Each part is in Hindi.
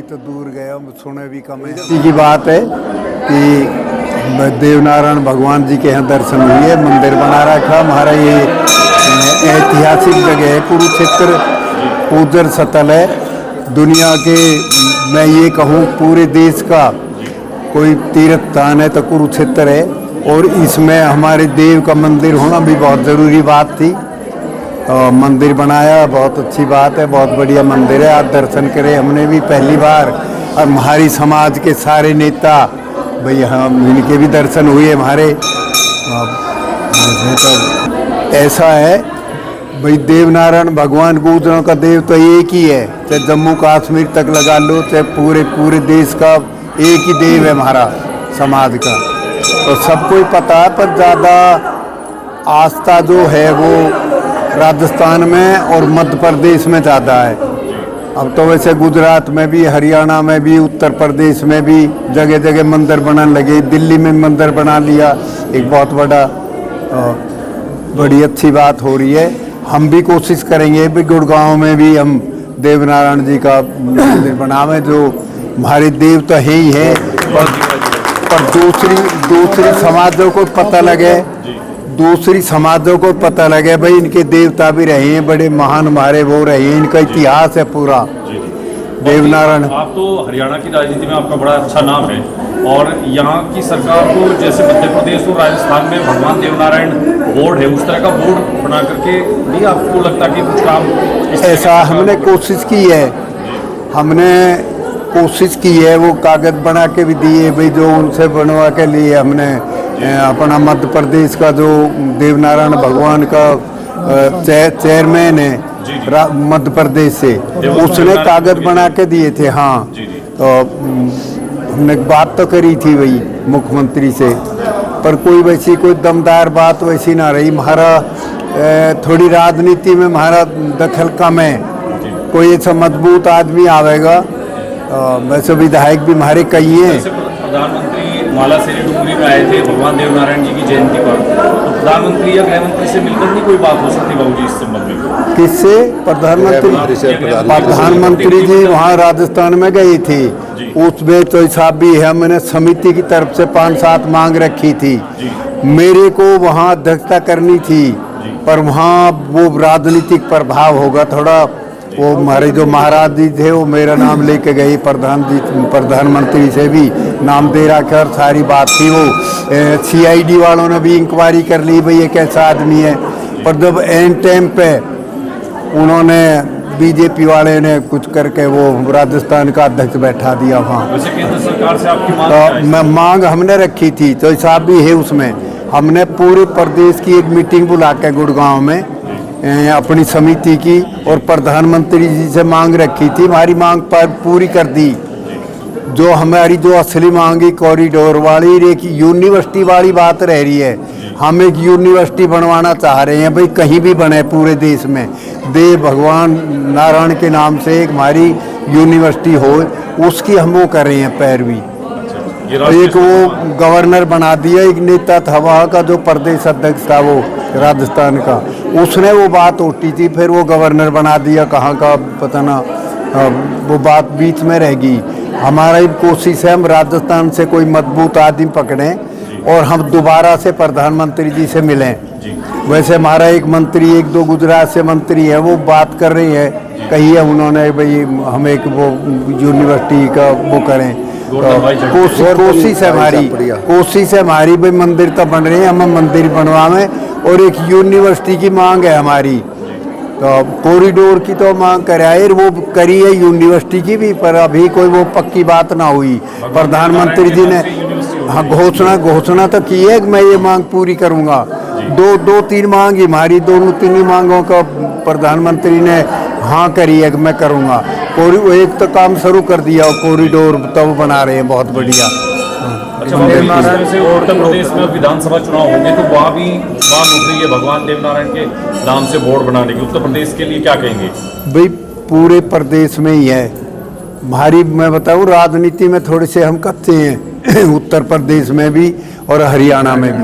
तो दूर गया, सुने भी कम है। की बात है कि देवनारायण भगवान जी के यहाँ दर्शन हुए, मंदिर बना रखा हमारा। ये ऐतिहासिक जगह है, कुरुक्षेत्र पूजन स्थल है। दुनिया के मैं ये कहूँ पूरे देश का कोई तीर्थ स्थान है तो कुरुक्षेत्र है, और इसमें हमारे देव का मंदिर होना भी बहुत ज़रूरी बात थी। मंदिर बनाया, बहुत अच्छी बात है, बहुत बढ़िया मंदिर है। आज दर्शन करें हमने भी पहली बार, और हमारी समाज के सारे नेता भाई हम इनके भी दर्शन हुए हमारे। तो ऐसा है भाई, देवनारायण भगवान गुजरों का देव तो एक ही है, चाहे जम्मू कश्मीर तक लगा लो, चाहे पूरे देश का एक ही देव है हमारा समाज का। तो सबको ही पता है, पर ज़्यादा आस्था जो है वो राजस्थान में और मध्य प्रदेश में ज़्यादा है। अब तो वैसे गुजरात में भी, हरियाणा में भी, उत्तर प्रदेश में भी जगह जगह मंदिर बनाने लगे। दिल्ली में मंदिर बना लिया, एक बहुत बड़ी अच्छी बात हो रही है। हम भी कोशिश करेंगे भी गुड़गांव में भी हम देवनारायण जी का मंदिर बनावे, जो हमारे देव तो है ही है, पर दूसरी समाजों को पता लगे, दूसरी समाजों को पता लगे भाई इनके देवता भी रहे हैं, बड़े महान हमारे वो रहे हैं, इनका इतिहास है पूरा। देवनारायण, आप तो हरियाणा की राजनीति में आपका बड़ा अच्छा नाम है, और यहाँ की सरकार को जैसे मध्य प्रदेश और राजस्थान में भगवान देवनारायण बोर्ड है, उस तरह का बोर्ड बना करके नहीं आपको लगता कि कुछ काम ऐसा हमने कोशिश की है, वो कागज बना के भी दिए भाई, जो उनसे बनवा के लिए हमने अपना मध्य प्रदेश का जो देवनारायण भगवान का चेयरमैन है मध्य प्रदेश से, उसने कागज बना के दिए थे। हाँ, तो हमने बात तो करी थी वही मुख्यमंत्री से, पर कोई दमदार बात वैसी ना रही। हमारा थोड़ी राजनीति में हमारा दखल कम है, कोई ऐसा मजबूत आदमी आवेगा। वैसे विधायक भी हमारे कई हैं। प्रधानमंत्री माला शेरी डुंगरी में आए थे भगवान देवनारायण जी की जयंती पर, तो प्रधानमंत्री या गृहमंत्री से मिलकर नहीं कोई बात हो सकती बाबूजी इस संबंध में? किससे? प्रधानमंत्री जी वहाँ राजस्थान में गई थी, उसमें तो हिसाब भी है, मैंने समिति की तरफ से 5-7 मांग रखी थी, मेरे को वहाँ अध्यक्षता करनी थी, पर वहाँ वो राजनीतिक प्रभाव होगा थोड़ा। वो हमारे जो महाराज जी थे वो मेरा नाम लेके गए, प्रधानमंत्री से भी नाम दे रखा, और सारी बात थी। वो CID वालों ने भी इंक्वायरी कर ली भाई ये कैसा आदमी है, पर जब एंड टाइम पे उन्होंने BJP वाले ने कुछ करके वो राजस्थान का अध्यक्ष बैठा दिया वहाँ। वैसे केंद्र सरकार से आपकी मांग हमने रखी थी, तो हिसाब भी है उसमें। हमने पूरे प्रदेश की एक मीटिंग बुला के गुड़गांव में अपनी समिति की, और प्रधानमंत्री जी से मांग रखी थी, हमारी मांग पर पूरी कर दी। जो हमारी जो असली मांगी कॉरिडोर वाली, एक यूनिवर्सिटी वाली बात रह रही है। हम एक यूनिवर्सिटी बनवाना चाह रहे हैं भाई, कहीं भी बने पूरे देश में, देव भगवान नारायण के नाम से एक हमारी यूनिवर्सिटी हो, उसकी हम वो कर रहे हैं पैरवी। एक वो गवर्नर बना दिया, एक नेता था वहाँ का जो प्रदेश अध्यक्ष था वो राजस्थान का, उसने वो बात उठी थी, फिर वो गवर्नर बना दिया, कहाँ का पता ना, वो बात बीच में रहेगी। हमारा एक कोशिश है हम राजस्थान से कोई मजबूत आदमी पकड़ें और हम दोबारा से प्रधानमंत्री जी से मिलें। वैसे हमारा एक मंत्री, 1-2 गुजरात से मंत्री है, वो बात कर रही है, कही है उन्होंने भाई हम एक वो यूनिवर्सिटी का वो करें। कोशिश है हमारी भाई, मंदिर तो बन रहे हैं, हम मंदिर बनवाएं, और एक यूनिवर्सिटी की मांग है हमारी। तो कॉरिडोर की तो मांग कराए, वो करी है यूनिवर्सिटी की भी, पर अभी कोई वो पक्की बात ना हुई। प्रधानमंत्री जी ने हाँ घोषणा तो की है कि मैं ये मांग पूरी करूँगा। 2-3 मांग हमारी, दोनों 3 मांगों का प्रधानमंत्री ने हाँ करी है कि मैं करूँगा। एक तो काम शुरू कर दिया, कॉरिडोर तो बना रहे हैं बहुत बढ़िया। अच्छा, उत्तर प्रदेश में विधानसभा चुनाव होंगे तो वहाँ भी मांग उठ रही है भगवान देवनारायण के नाम से बोर्ड बनाने की, उत्तर प्रदेश के लिए क्या कहेंगे? भाई पूरे प्रदेश में ही है हमारी, मैं बताऊँ राजनीति में थोड़े से हम कच्चे हैं उत्तर प्रदेश में भी और हरियाणा में भी।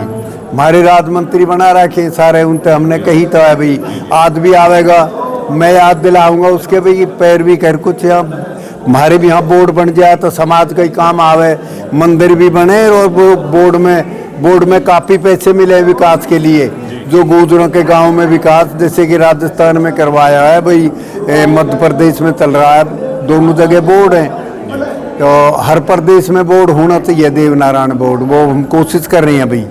हमारे राज्य मंत्री बना रखे सारे, उनसे हमने कही तो है भाई आज भी आवेगा, मैं याद दिलाऊंगा उसके भाई पैरवी कर कुछ। हमारे भी यहाँ बोर्ड बन जाए तो समाज का ही काम आवे, मंदिर भी बने और वो बोर्ड में काफ़ी पैसे मिले विकास के लिए, जो गुजरों के गांव में विकास जैसे कि राजस्थान में करवाया है भाई, मध्य प्रदेश में चल रहा है, दोनों जगह बोर्ड हैं, तो हर प्रदेश में बोर्ड होना चाहिए, देवनारायण बोर्ड, वो हम कोशिश कर रहे हैं भाई।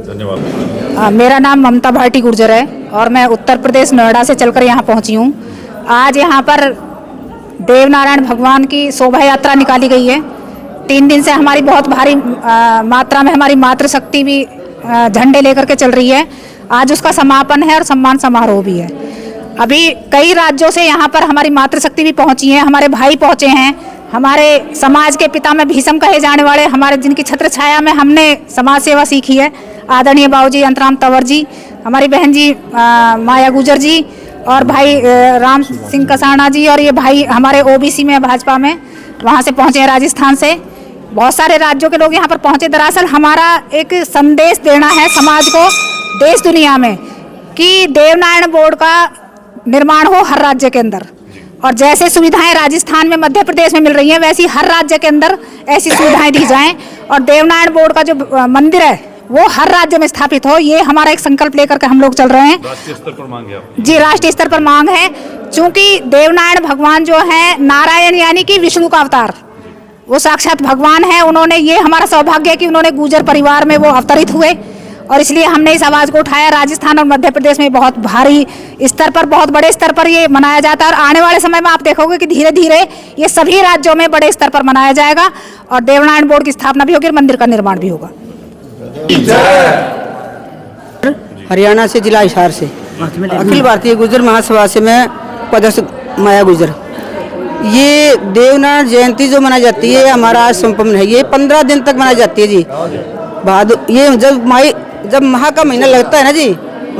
धन्यवाद। मेरा नाम ममता भाटी गुर्जर है और मैं उत्तर प्रदेश नोएडा से चलकर यहाँ पहुँची हूँ। आज यहाँ पर देवनारायण भगवान की शोभा यात्रा निकाली गई है। 3 दिन से हमारी बहुत भारी मात्रा में हमारी मातृशक्ति भी झंडे लेकर के चल रही है। आज उसका समापन है और सम्मान समारोह भी है। अभी कई राज्यों से यहाँ पर हमारी मातृशक्ति भी पहुँची है, हमारे भाई पहुँचे हैं, हमारे समाज के पिता में भीष्म कहे जाने वाले, हमारे जिनकी छत्र छाया में हमने समाज सेवा सीखी है, आदरणीय बाबूजी अंतराम तंवर जी, हमारी बहन जी माया गुजर जी और भाई राम सिंह कसाना जी, और ये भाई हमारे ओबीसी में भाजपा में वहाँ से पहुँचे हैं राजस्थान से। बहुत सारे राज्यों के लोग यहाँ पर पहुँचे। दरअसल हमारा एक संदेश देना है समाज को, देश दुनिया में, कि देवनारायण बोर्ड का निर्माण हो हर राज्य के अंदर, और जैसे सुविधाएं राजस्थान में मध्य प्रदेश में मिल रही हैं वैसी हर राज्य के अंदर ऐसी सुविधाएं दी जाएं, और देवनारायण बोर्ड का जो मंदिर है वो हर राज्य में स्थापित हो। ये हमारा एक संकल्प लेकर के हम लोग चल रहे हैं। राष्ट्रीय स्तर पर मांग है आपकी? जी, राष्ट्रीय स्तर पर मांग है, क्योंकि देवनारायण भगवान जो है नारायण यानी कि विष्णु का अवतार, वो साक्षात भगवान है। उन्होंने, ये हमारा सौभाग्य है कि उन्होंने गुर्जर परिवार में वो अवतरित हुए, और इसलिए हमने इस आवाज़ को उठाया। राजस्थान और मध्य प्रदेश में बहुत भारी स्तर पर, बहुत बड़े स्तर पर ये मनाया जाता है, और आने वाले समय में आप देखोगे कि धीरे धीरे ये सभी राज्यों में बड़े स्तर पर मनाया जाएगा, और देवनारायण बोर्ड की स्थापना भी होगी और मंदिर का निर्माण भी होगा। हरियाणा से, जिला हिसार से, अखिल भारतीय गुर्जर महासभा से मैं पदस्थ माया गुर्जर। ये देवनारायण जयंती जो मनाई जाती है हमारा आज संपन्न है। ये 15 दिन तक मनाई जाती है जी। ये जब माह का महीना लगता है ना जी,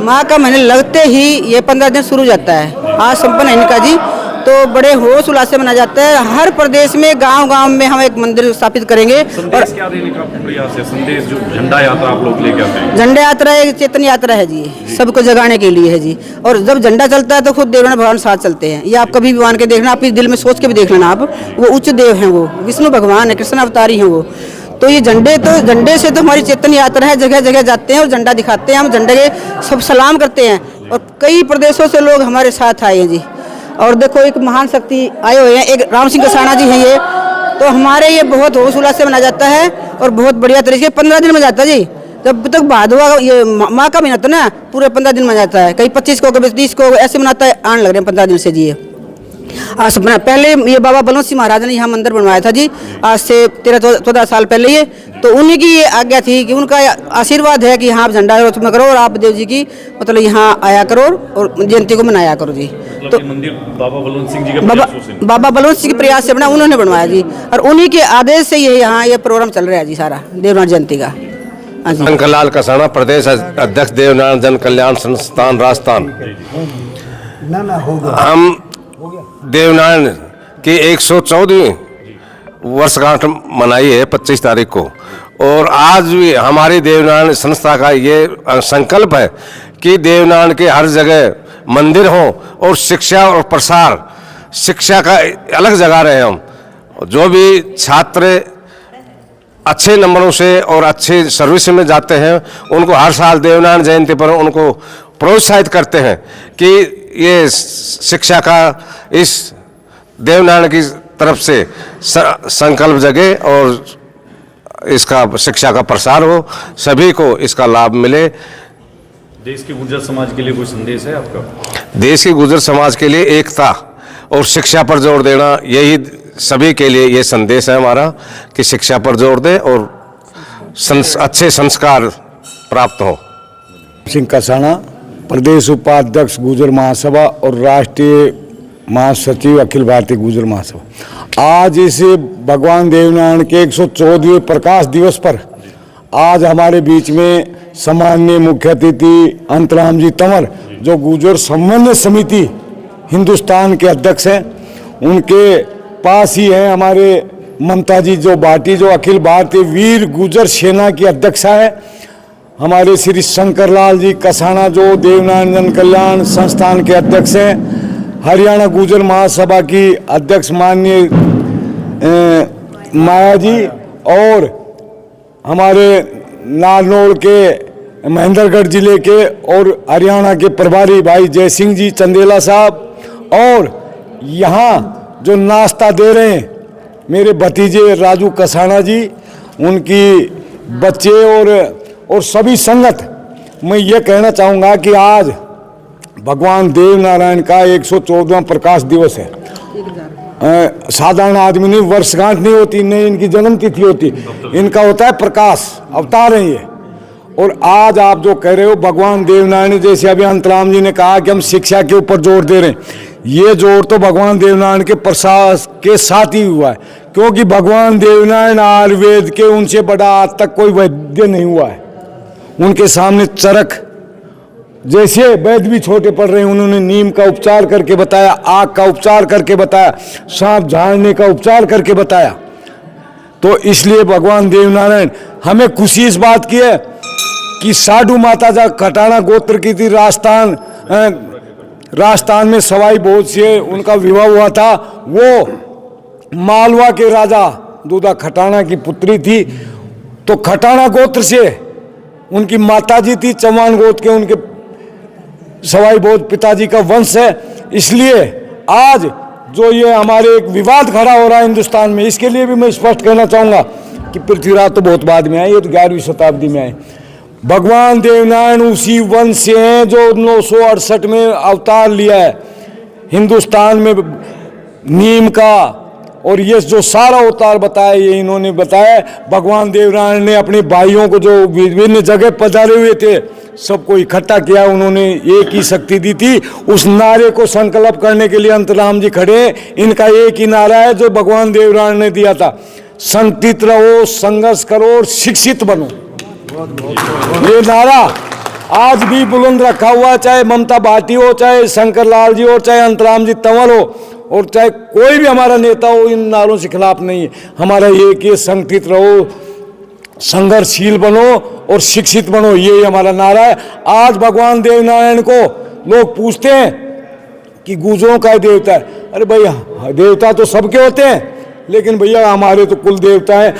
माह का महीना लगते ही ये 15 दिन शुरू हो जाता है। आज संपन्न है इनका जी, तो बड़े होश उल्लास से मनाया जाता है। हर प्रदेश में, गांव-गांव में हम एक मंदिर स्थापित करेंगे। और क्या देने का प्रयास है? संदेश जो झंडा यात्रा आप लोग लेके आते हैं? झंडा यात्रा एक चेतन यात्रा है जी, सबको जगाने के लिए है जी। और जब झंडा चलता है तो खुद देवनारायण भगवान साथ चलते हैं। ये आप कभी भी मान के देखना, आप इस दिल में सोच के भी देख लेना आप, वो उच्च देव हैं, वो विष्णु भगवान है, कृष्ण अवतारी हैं वो। तो ये झंडे से तो हमारी चेतन यात्रा है, जगह जगह जाते हैं और झंडा दिखाते हैं। हम झंडे के सब सलाम करते हैं, और कई प्रदेशों से लोग हमारे साथ आए हैं जी। और देखो एक महान शक्ति आए हुए हैं, एक राम सिंह कसाना जी हैं ये। तो हमारे ये बहुत होश उल्लास से मनाया जाता है और बहुत बढ़िया तरीके से 15 दिन में जाता है जी। जब तक भादवा ये माँ का महीना था ना, पूरे 15 दिन में जाता है। कहीं 25 को, कभी 30 को, ऐसे मनाता है। आने लग रहे हैं 15 दिन से जी। ये आज पहले ये बाबा बलवंत सिंह महाराज ने यहाँ मंदिर बनवाया था जी, आज से 13-14 साल पहले। ये तो उन्हीं की ये आज्ञा थी कि उनका आशीर्वाद है कि हाँ आप झंडा रोशन करो और आप देव जी की मतलब यहाँ आया करो और जयंती को मनाया करो जी। तो मंदिर बाबा बलवंत सिंह जी के बाबा बलवंत सिंह के प्रयास से बना, उन्होंने बनवाया जी, और उन्हीं के आदेश से ये यहाँ ये प्रोग्राम चल रहा है जी सारा देवनारायण जयंती का। शंकरलाल कसाना, प्रदेश अध्यक्ष देवनारायण जन कल्याण संस्थान राजस्थान। हम देवनारायण की 114वीं वर्षगांठ मनाई है 25 तारीख को, और आज भी हमारी देवनारायण संस्था का ये संकल्प है कि देवनारायण के हर जगह मंदिर हो और शिक्षा और प्रसार, शिक्षा का अलग जगह रहे हम। जो भी छात्र अच्छे नंबरों से और अच्छे सर्विस में जाते हैं उनको हर साल देवनारायण जयंती पर उनको प्रोत्साहित करते हैं कि ये शिक्षा का इस देवनारायण की तरफ से संकल्प जगे और इसका शिक्षा का प्रसार हो, सभी को इसका लाभ मिले। देश के गुर्जर समाज के लिए कोई संदेश है आपका? देश के गुर्जर समाज के लिए एकता और शिक्षा पर जोर देना, यही सभी के लिए ये संदेश है हमारा कि शिक्षा पर जोर दें और अच्छे संस्कार प्राप्त हो। सिंह कसाना, प्रदेश उपाध्यक्ष गुर्जर महासभा और राष्ट्रीय महासचिव अखिल भारतीय गुर्जर महासभा। आज इस भगवान देवनारायण के 114वें प्रकाश दिवस पर आज हमारे बीच में सम्माननीय मुख्य अतिथि अंतराम जी तंवर, जो गुर्जर समन्वय समिति हिंदुस्तान के अध्यक्ष हैं, उनके पास ही हैं हमारे ममता जी जो भाटी, जो अखिल भारतीय वीर गुर्जर सेना की अध्यक्षा है, हमारे श्री शंकरलाल जी कसाना जो देवनारायण जन कल्याण संस्थान के अध्यक्ष हैं, हरियाणा गुर्जर महासभा की अध्यक्ष माननीय माया जी और हमारे नारनौल के महेंद्रगढ़ जिले के और हरियाणा के प्रभारी भाई जय सिंह जी चंदेला साहब, और यहाँ जो नाश्ता दे रहे हैं मेरे भतीजे राजू कसाना जी, उनकी बच्चे और सभी संगत। मैं ये कहना चाहूँगा कि आज भगवान देव नारायण का 114वां प्रकाश दिवस है। साधारण आदमी नहीं, वर्षगांठ नहीं होती, नहीं इनकी जन्म तिथि होती, इनका होता है प्रकाश, अवतार है ये। और आज आप जो कह रहे हो भगवान देवनारायण, जैसे अभी अंतराम जी ने कहा कि हम शिक्षा के ऊपर जोर दे रहे हैं, ये जोर तो भगवान देवनारायण के प्रसाद के साथ ही हुआ है, क्योंकि भगवान देवनारायण आयुर्वेद के उनसे बड़ा आज तक कोई वैद्य नहीं हुआ है। उनके सामने चरक जैसे वैद्य भी छोटे पड़ रहे हैं, उन्होंने नीम का उपचार करके बताया, आग का उपचार करके बताया, सांप झाड़ने का उपचार करके बताया। तो इसलिए भगवान देवनारायण, हमें खुशी इस बात की है कि साधु माता जा खटाना गोत्र की थी, राजस्थान में सवाई भोज से उनका विवाह हुआ था। वो मालवा के राजा दूधा खटाना की पुत्री थी, तो खटाना गोत्र से उनकी माताजी थी, चौहान गोत्र के उनके सवाई भोज पिताजी का वंश है। इसलिए आज जो ये हमारे एक विवाद खड़ा हो रहा है हिंदुस्तान में, इसके लिए भी मैं स्पष्ट कहना चाहूँगा कि पृथ्वीराज तो बहुत बाद में आए, ये तो 11वीं शताब्दी में आए। भगवान देवनारायण उसी वंश से हैं जो 968 में अवतार लिया है हिंदुस्तान में, नीम का, और ये जो सारा अवतार बताया ये इन्होंने बताया। भगवान देवनारायण ने अपने भाइयों को जो विभिन्न जगह पधारे हुए थे सबको इकट्ठा किया, उन्होंने एक ही शक्ति दी थी। उस नारे को संकल्प करने के लिए अंतराम जी खड़े, इनका एक ही नारा है जो भगवान देवनारायण ने दिया था, संगठित रहो, संघर्ष करो और शिक्षित बनो। ये नारा आज भी बुलंद रखा हुआ, चाहे ममता भाटी हो, चाहे शंकर लाल जी हो, चाहे अंतराम जी तंवर हो, और चाहे कोई भी हमारा नेता हो, इन नारों से खिलाफ नहीं है। हमारा एक ये संगठित रहो, संघर्षशील बनो और शिक्षित बनो, ये हमारा नारा है। आज भगवान देवनारायण को लोग पूछते हैं कि गुर्जरों का देवता है। अरे भैया, देवता तो सबके होते हैं, लेकिन भैया हमारे तो कुल देवता है।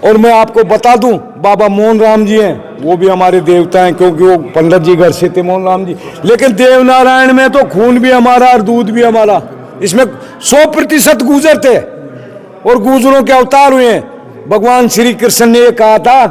और मैं आपको बता दूं, बाबा मोहन राम जी हैं, वो भी हमारे देवता हैं, क्योंकि वो पंडित जी घर से थे मोहन राम जी। लेकिन देवनारायण में तो खून भी हमारा और दूध भी हमारा, इसमें 100% गुर्जर थे और गुर्जरों के अवतार हुए हैं। भगवान श्री कृष्ण ने ये कहा था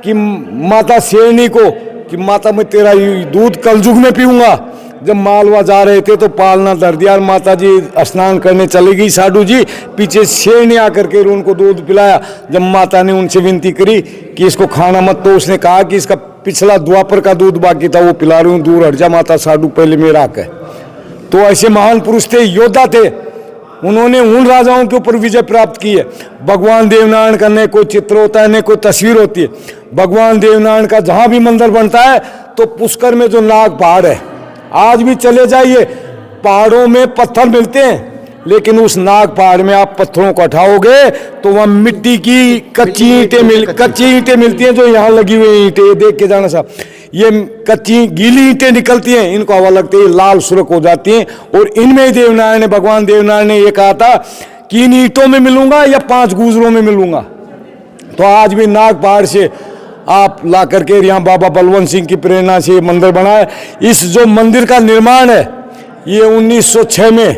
कि माता शेरनी को कि माता मैं तेरा दूध कलयुग में पीऊंगा। जब मालवा जा रहे थे तो पालना धर दिया, माता जी स्नान करने चली गई, साधु जी पीछे शेरनी आकर के उनको दूध पिलाया। जब माता ने उनसे विनती करी कि इसको खाना मत, तो उसने कहा कि इसका पिछला द्वापर का दूध बाकी था वो पिला रही हूँ, दूर हट जा माता, साधु पहले मेरा आकर। तो ऐसे महान पुरुष थे, योद्धा थे, उन्होंने उन राजाओं के ऊपर विजय प्राप्त की है। भगवान देवनारायण का न कोई चित्र होता है न कोई तस्वीर होती है। भगवान देवनारायण का जहाँ भी मंदिर बनता है तो पुष्कर में जो नाग पहाड़ है, आज भी चले जाइए, पहाड़ों में पत्थर मिलते हैं, लेकिन उस नाग पहाड़ में आप पत्थरों को उठाओगे तो वहाँ मिट्टी की कच्ची ईंटें मिलती हैं, जो यहाँ लगी हुई ईंटें, ये देख के जाना साहब, ये कच्ची गीली ईंटें निकलती हैं, इनको हवा लगती है, लाल सुर्ख हो जाती हैं। और इनमें देवनारायण ने, भगवान देवनारायण ने ये कहा था कि इन ईंटों में मिलूंगा या 5 गुर्जरों में मिलूंगा। तो आज भी नाग पहाड़ से आप ला करके यहाँ बाबा बलवंत सिंह की प्रेरणा से ये मंदिर बना है। इस जो मंदिर का निर्माण है ये 1906 में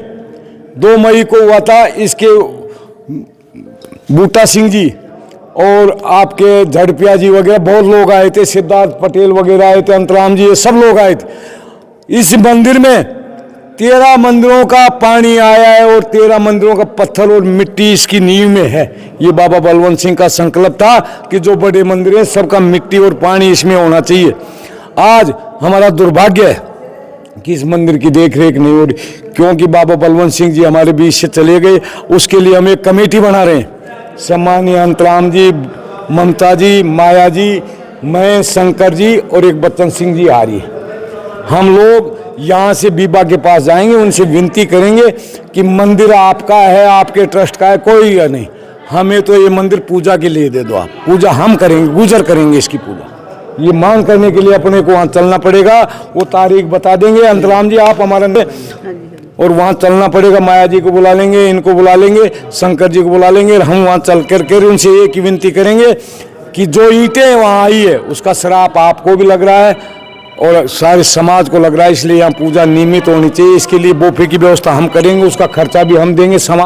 2 मई को हुआ था। इसके बूटा सिंह जी और आपके झड़पिया जी वगैरह बहुत लोग आए थे, सिद्धार्थ पटेल वगैरह आए थे, अंतराम जी, ये सब लोग आए थे। इस मंदिर में 13 मंदिरों का पानी आया है और 13 मंदिरों का पत्थर और मिट्टी इसकी नींव में है। ये बाबा बलवंत सिंह का संकल्प था कि जो बड़े मंदिर हैं सबका मिट्टी और पानी इसमें होना चाहिए। आज हमारा दुर्भाग्य है कि इस मंदिर की देख रेख नहीं हो रही, क्योंकि बाबा बलवंत सिंह जी हमारे बीच से चले गए। उसके लिए हम एक कमेटी बना रहे हैं, सम्मानीय अंतराम जी, ममता जी, माया जी, मैं, शंकर जी और एक बच्चन सिंह जी आ रही है। हम लोग यहाँ से बीबा के पास जाएंगे, उनसे विनती करेंगे कि मंदिर आपका है, आपके ट्रस्ट का है, कोई या नहीं, हमें तो ये मंदिर पूजा के लिए दे दो, आप पूजा हम करेंगे, गुजर करेंगे इसकी पूजा। ये मांग करने के लिए अपने को वहाँ चलना पड़ेगा, वो तारीख बता देंगे। अंतराम जी आप हमारा, और वहाँ चलना पड़ेगा। माया जी को बुला लेंगे, इनको बुला लेंगे, शंकर जी को बुला लेंगे, और हम वहाँ चल करके उनसे एक ही विनती करेंगे कि जो ईंटें वहाँ आई है उसका श्राप आपको भी लग रहा है और सारे समाज को लग रहा है, इसलिए यहाँ पूजा नियमित होनी चाहिए। इसके लिए बोफे की व्यवस्था हम करेंगे, उसका खर्चा भी हम देंगे। समाज